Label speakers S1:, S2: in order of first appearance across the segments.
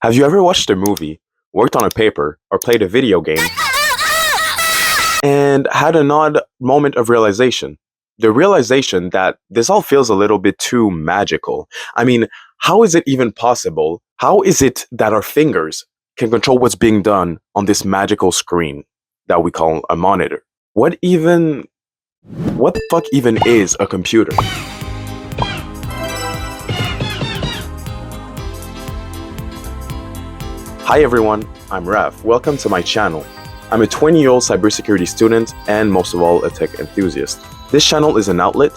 S1: Have you ever watched a movie, worked on a paper, or played a video game, and had an odd moment of realization? The realization that this all feels a little bit too magical. I mean, how is it even possible? How is it that our fingers can control what's being done on this magical screen that we call a monitor? What the fuck even is a computer? Hi everyone, I'm Raf. Welcome to my channel. I'm a 20-year-old cybersecurity student and most of all a tech enthusiast. This channel is an outlet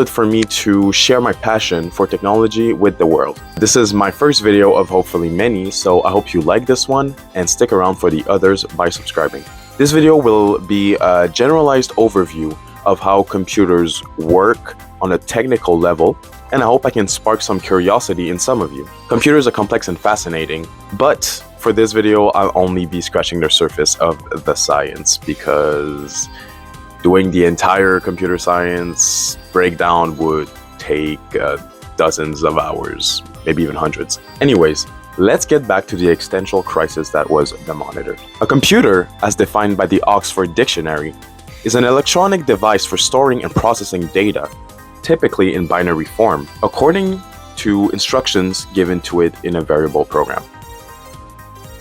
S1: for me to share my passion for technology with the world. This is my first video of hopefully many, so I hope you like this one and stick around for the others by subscribing. This video will be a generalized overview of how computers work on a technical level, and I hope I can spark some curiosity in some of you. Computers are complex and fascinating, but for this video, I'll only be scratching the surface of the science because doing the entire computer science breakdown would take dozens of hours, maybe even hundreds. Anyways, let's get back to the existential crisis that was the monitor. A computer, as defined by the Oxford Dictionary, is an electronic device for storing and processing data, typically in binary form, according to instructions given to it in a variable program.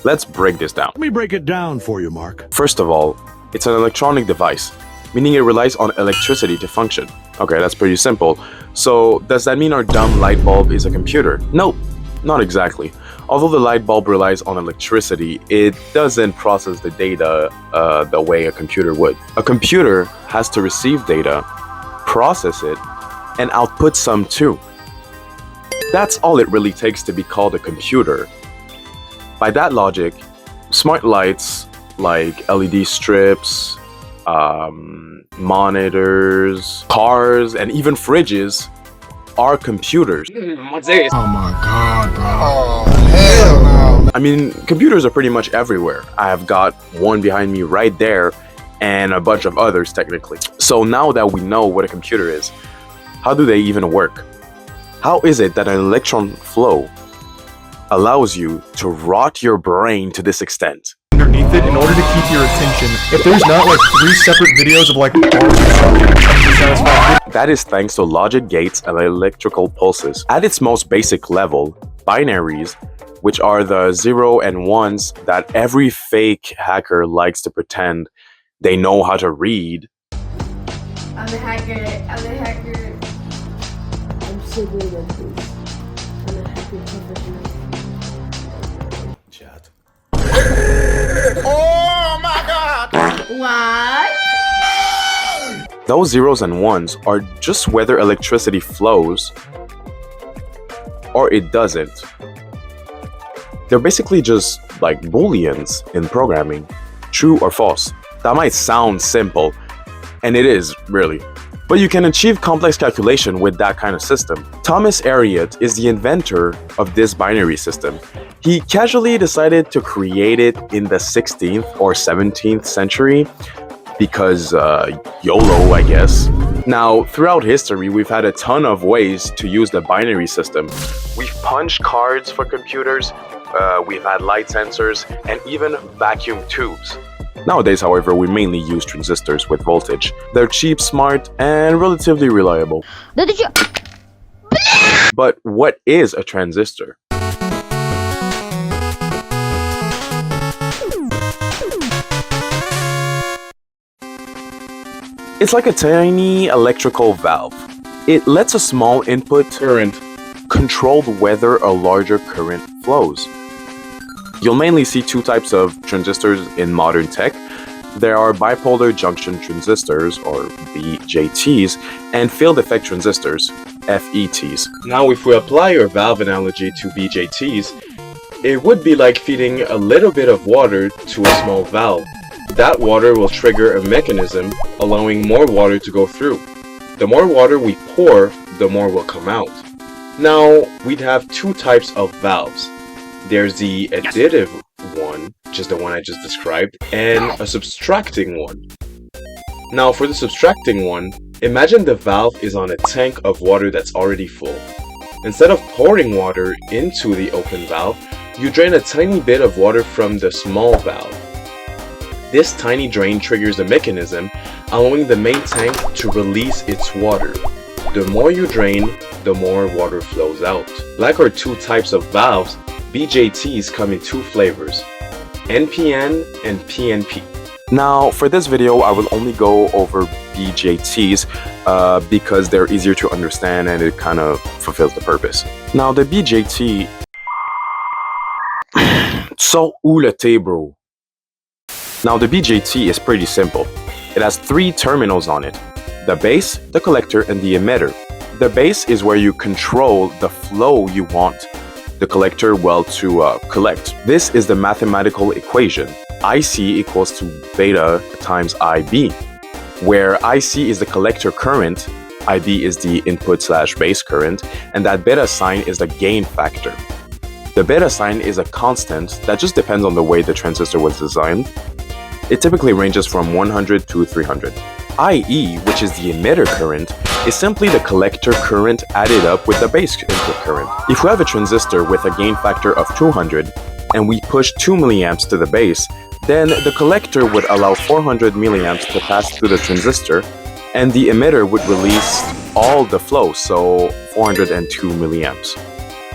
S1: Let's break this down.
S2: Let me break it down for you, Mark.
S1: First of all, it's an electronic device, meaning it relies on electricity to function. Okay, that's pretty simple. So, does that mean our dumb light bulb is a computer? Nope, not exactly. Although the light bulb relies on electricity, it doesn't process the data the way a computer would. A computer has to receive data, process it, and output some too. That's all it really takes to be called a computer. By that logic, smart lights like LED strips, monitors, cars, and even fridges are computers.
S2: Oh my god, bro.
S3: Oh, hell no.
S1: I mean, computers are pretty much everywhere. I have got one behind me right there and a bunch of others technically. So now that we know what a computer is, how do they even work? How is it that an electron flow allows you to rot your brain to this extent?
S4: Underneath it in order to keep your attention. If there's not like 3 separate videos of like
S1: That is thanks to logic gates and electrical pulses. At its most basic level, binaries, which are the 0 and 1s that every fake hacker likes to pretend they know how to read.
S5: I'm a hacker.
S6: I'm so good at this. I'm a hacker professional.
S2: Chat.
S3: Oh my god!
S5: What?
S1: Those 0s and 1s are just whether electricity flows or it doesn't. They're basically just like booleans in programming, true or false. That might sound simple, and it is, really. But you can achieve complex calculation with that kind of system. Thomas Harriot is the inventor of this binary system. He casually decided to create it in the 16th or 17th century because YOLO, I guess. Now, throughout history, we've had a ton of ways to use the binary system. We've punched cards for computers, we've had light sensors, and even vacuum tubes. Nowadays, however, we mainly use transistors with voltage. They're cheap, smart, and relatively reliable. But what is a transistor? It's like a tiny electrical valve. It lets a small input current control whether a larger current flows. You'll mainly see 2 types of transistors in modern tech. There are bipolar junction transistors, or BJTs, and field effect transistors, FETs. Now, if we apply our valve analogy to BJTs, it would be like feeding a little bit of water to a small valve. That water will trigger a mechanism allowing more water to go through. The more water we pour, the more will come out. Now, we'd have 2 types of valves. There's the additive one, which is the one I just described, and a subtracting one. Now, for the subtracting one, imagine the valve is on a tank of water that's already full. Instead of pouring water into the open valve, You drain a tiny bit of water from the small valve. This tiny drain triggers a mechanism allowing the main tank to release its water. The more you drain, the more water flows out. Like our two types of valves, BJTs come in two flavors, NPN and PNP. Now, for this video, I will only go over BJTs because they're easier to understand and it kind of fulfills the purpose. Now, the BJT... So, où le thé, bro? Now, the BJT is pretty simple. It has three terminals on it: the base, the collector, and the emitter. The base is where you control the flow you want the collector, well, to collect. This is the mathematical equation. IC equals to beta times IB, where IC is the collector current, IB is the input/base current, and that beta sign is the gain factor. The beta sign is a constant that just depends on the way the transistor was designed. It typically ranges from 100 to 300. IE, which is the emitter current, is simply the collector current added up with the base input current. If we have a transistor with a gain factor of 200 and we push 2 milliamps to the base, then the collector would allow 400 milliamps to pass through the transistor, and the emitter would release all the flow, so 402 milliamps.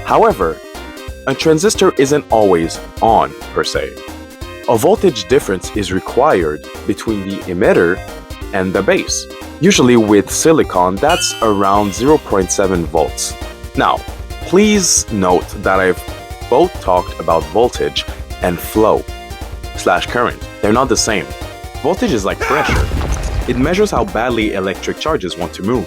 S1: However, a transistor isn't always on, per se. A voltage difference is required between the emitter and the base. Usually with silicon, that's around 0.7 volts. Now, please note that I've both talked about voltage and flow/current. They're not the same. Voltage is like pressure. It measures how badly electric charges want to move.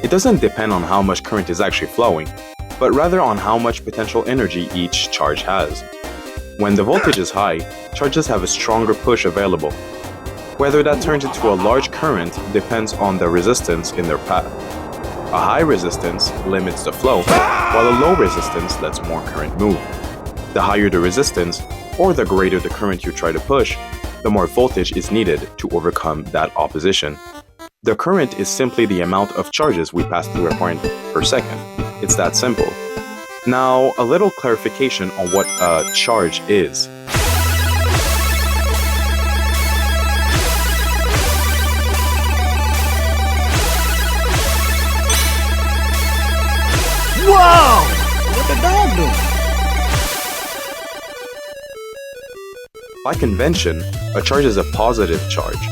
S1: It doesn't depend on how much current is actually flowing, but rather on how much potential energy each charge has. When the voltage is high, charges have a stronger push available. Whether that turns into a large current depends on the resistance in their path. A high resistance limits the flow, while a low resistance lets more current move. The higher the resistance, or the greater the current you try to push, the more voltage is needed to overcome that opposition. The current is simply the amount of charges we pass through a point per second. It's that simple. Now, a little clarification on what a charge is.
S2: Whoa! What the dog doing?
S1: By convention, a charge is a positive charge.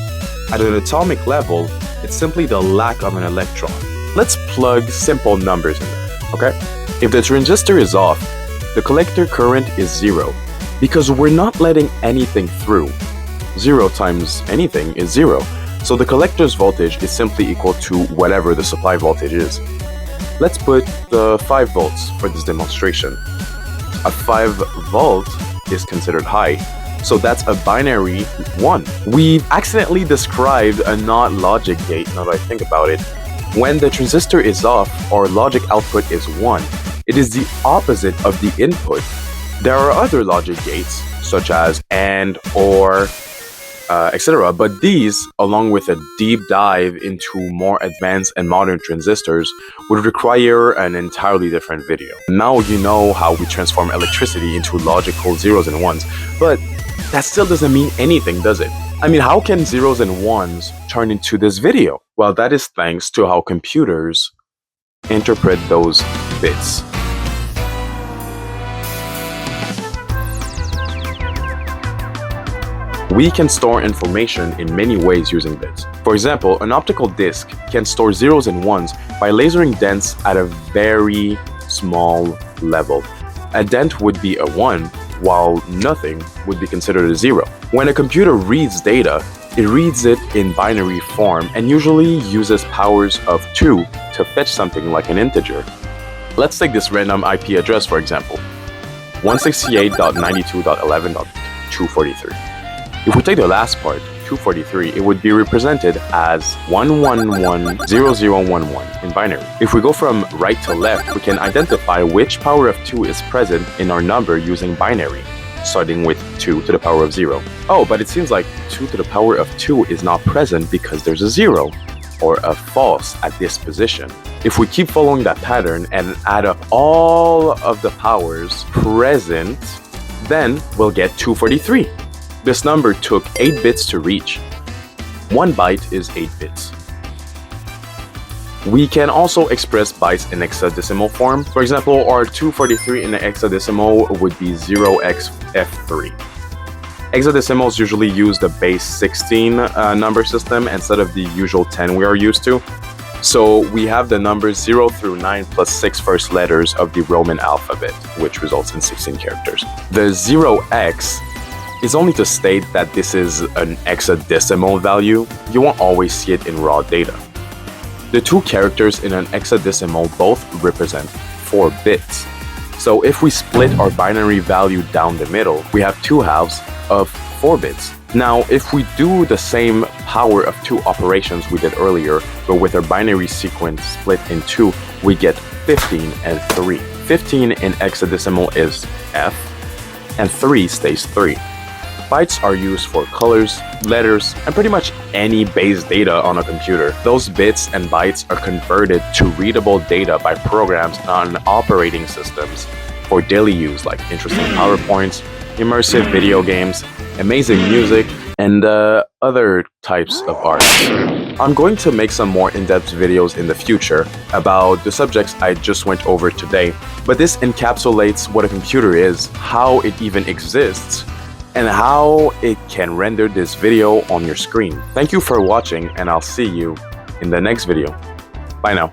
S1: At an atomic level, it's simply the lack of an electron. Let's plug simple numbers in there, okay? If the transistor is off, the collector current is 0, because we're not letting anything through. 0 times anything is 0, so the collector's voltage is simply equal to whatever the supply voltage is. Let's put the 5 volts for this demonstration. A 5 volt is considered high, so that's a binary 1. We've accidentally described a not logic gate, now that I think about it. When the transistor is off, our logic output is 1. It is the opposite of the input. There are other logic gates, such as AND, OR, etc. But these, along with a deep dive into more advanced and modern transistors, would require an entirely different video. Now you know how we transform electricity into logical zeros and ones, but that still doesn't mean anything, does it? I mean, how can zeros and ones turn into this video? Well, that is thanks to how computers interpret those bits. We can store information in many ways using bits. For example, an optical disc can store zeros and ones by lasering dents at a very small level. A dent would be a 1, while nothing would be considered a 0. When a computer reads data, it reads it in binary form and usually uses powers of 2 to fetch something like an integer. Let's take this random IP address for example, 168.92.11.243. If we take the last part, 243, it would be represented as 1110011 in binary. If we go from right to left, we can identify which power of 2 is present in our number using binary, starting with 2 to the power of 0. Oh, but it seems like 2 to the power of 2 is not present because there's a 0. or a false at this position. If we keep following that pattern and add up all of the powers present, then we'll get 243. This number took 8 bits to reach. 1 byte is 8 bits. We can also express bytes in hexadecimal form. For example, our 243 in hexadecimal would be 0xF3. Hexadecimals usually use the base 16 number system instead of the usual 10 we are used to. So we have the numbers 0 through 9 plus 6 first letters of the Roman alphabet, which results in 16 characters. The 0x is only to state that this is an hexadecimal value. You won't always see it in raw data. The 2 characters in an hexadecimal both represent 4 bits. So if we split our binary value down the middle, we have 2 halves of 4 bits. Now, if we do the same power of 2 operations we did earlier, but with our binary sequence split in 2, we get 15 and 3. 15 in hexadecimal is F, and 3 stays 3. Bytes are used for colors, letters, and pretty much any base data on a computer. Those bits and bytes are converted to readable data by programs on operating systems for daily use, like interesting PowerPoints, immersive video games, amazing music, and other types of art. I'm going to make some more in-depth videos in the future about the subjects I just went over today, but this encapsulates what a computer is, how it even exists, and how it can render this video on your screen. Thank you for watching, and I'll see you in the next video. Bye now.